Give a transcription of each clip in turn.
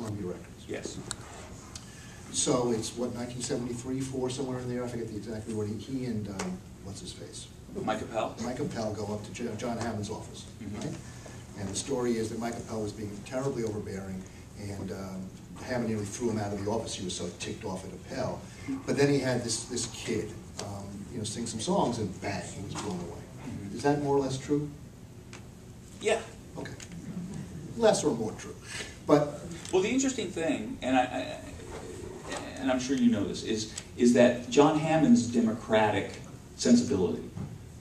Columbia Records. Yes. So it's, what, 1973, 4, somewhere in there? I forget exactly what he and, what's his face? Mike Appel? Mike Appel go up to John Hammond's office, right? And the story is that Mike Appel was being terribly overbearing, and Hammond nearly threw him out of the office. He was so ticked off at Appel. But then he had this kid, sing some songs, and bang, he was blown away. Is that more or less true? Yeah. Okay. Less or more true. But well, the interesting thing, and I'm sure you know this, is that John Hammond's democratic sensibility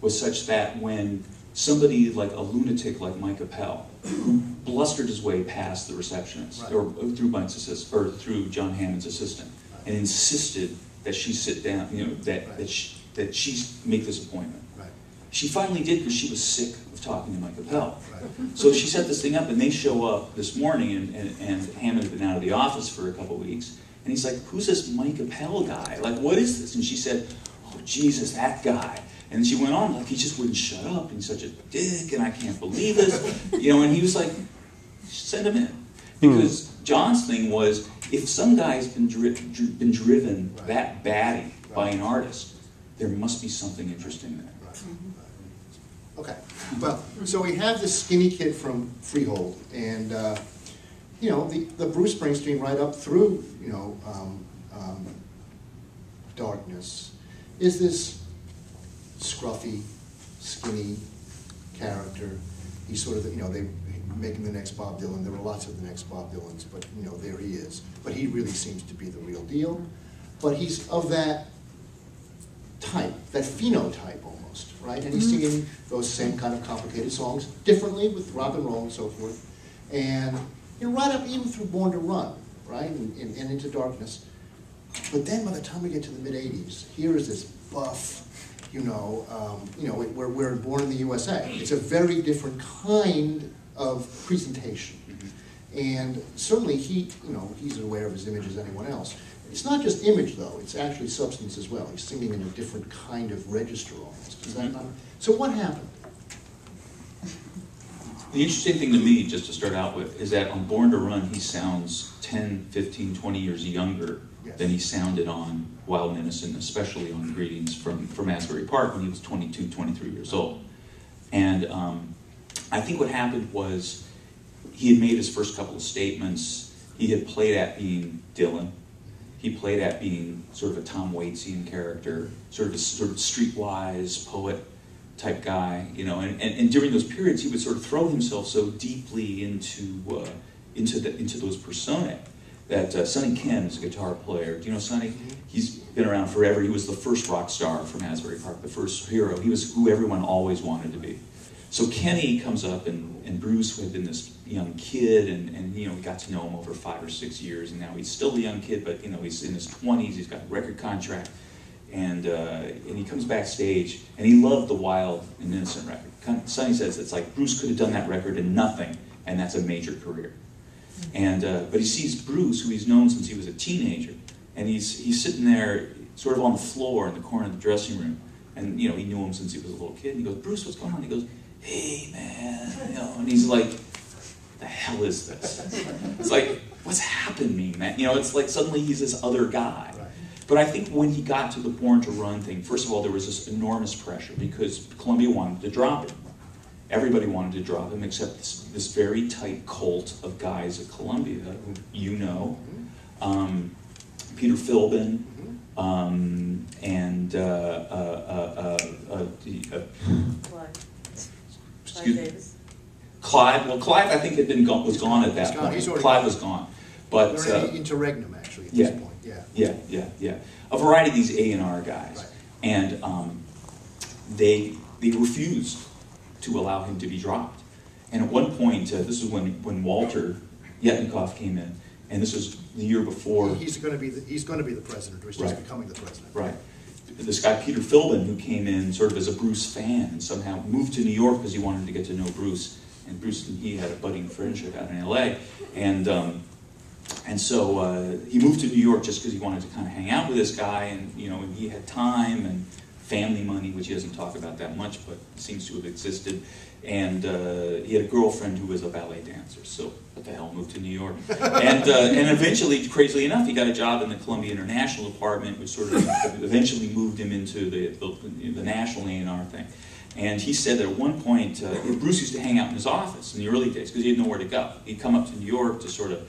was such that when somebody like a lunatic like Mike Appel, who blustered his way past the receptionist, right, or through Mike's assist, or through John Hammond's assistant, right, and insisted that she sit down, that she make this appointment. Right. She finally did because she was sick of talking to Mike Appel. Right. So she set this thing up, and they show up this morning, and Hammond had been out of the office for a couple of weeks, and he's like, "Who's this Mike Appel guy? Like, what is this?" And she said, "Oh, Jesus, that guy." And she went on, like, he just wouldn't shut up, and he's such a dick, and I can't believe this. And he was like, send him in. Because John's thing was, if some guy's been driven right, that batty right, by an artist, there must be something interesting there. Right. Okay. Well, so we have this skinny kid from Freehold, and, the Bruce Springsteen right up through, Darkness, is this scruffy, skinny character. He's sort of, they making the next Bob Dylan. There were lots of the next Bob Dylans, but there he is. But he really seems to be the real deal. But he's of that type, that phenotype almost, right? And he's singing those same kind of complicated songs, differently with rock and roll and so forth. And right up even through Born to Run, right? And into Darkness. But then by the time we get to the mid-'80s, here is this buff, we're born in the USA. It's a very different kind of presentation. And certainly he's as aware of his image as anyone else. It's not just image, though. It's actually substance as well. He's singing in a different kind of register almost. Is that not? So what happened? The interesting thing to me, just to start out with, is that on Born to Run, he sounds 10, 15, 20 years younger than he sounded on Wild and Innocent, especially on Greetings from Asbury Park when he was 22, 23 years old. And I think what happened was he had made his first couple of statements. He had played at being Dylan. He played at being sort of a Tom Waitsy character, sort of streetwise poet type guy, and during those periods he would sort of throw himself so deeply into those personae that Sonny Kim is a guitar player. Do you know Sonny? He's been around forever. He was the first rock star from Asbury Park, the first hero. He was who everyone always wanted to be. So Kenny comes up, and Bruce had been this young kid, and we got to know him over 5 or 6 years, and now he's still a young kid, but he's in his 20s. He's got a record contract. And he comes backstage, and he loved the Wild and Innocent record. Sonny says it's like Bruce could have done that record in nothing, and that's a major career. And but he sees Bruce, who he's known since he was a teenager, and he's sitting there, sort of on the floor in the corner of the dressing room, and he knew him since he was a little kid. And he goes, "Bruce, what's going on?" He goes, "Hey, man," and he's like, "The hell is this?" It's like, what's happening, man? It's like suddenly he's this other guy. But I think when he got to the Born to Run thing, first of all, there was this enormous pressure because Columbia wanted to drop him. Everybody wanted to drop him except this very tight cult of guys at Columbia, who Peter Philbin, and Clive. Well, Clive, I think, was gone at that point. Clive was gone. But they're in interregnum, actually, at this point. Yeah. A variety of these A&R guys. Right. And they refused to allow him to be dropped. And at one point, this is when Walter Yetnikoff came in, and this was the year before. He's going to be the president, or he's just becoming the president. Right. This guy, Peter Philbin, who came in sort of as a Bruce fan, and somehow moved to New York because he wanted to get to know Bruce. And Bruce and he had a budding friendship out in L.A. And so he moved to New York just because he wanted to kind of hang out with this guy, and he had time and family money, which he doesn't talk about that much, but seems to have existed. And he had a girlfriend who was a ballet dancer, so what the hell, moved to New York. And eventually, crazily enough, he got a job in the Columbia International Department, which sort of eventually moved him into the national A&R thing. And he said that at one point, Bruce used to hang out in his office in the early days because he had nowhere to go. He'd come up to New York to sort of,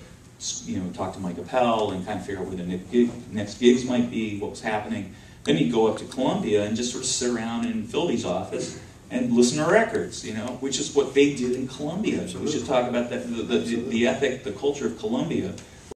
talk to Mike Appel and kind of figure out where the next gigs might be, what was happening. Then he'd go up to Columbia and just sort of sit around in Philby's office and listen to records, which is what they did in Columbia. Absolutely. We should talk about that, the ethic, the culture of Columbia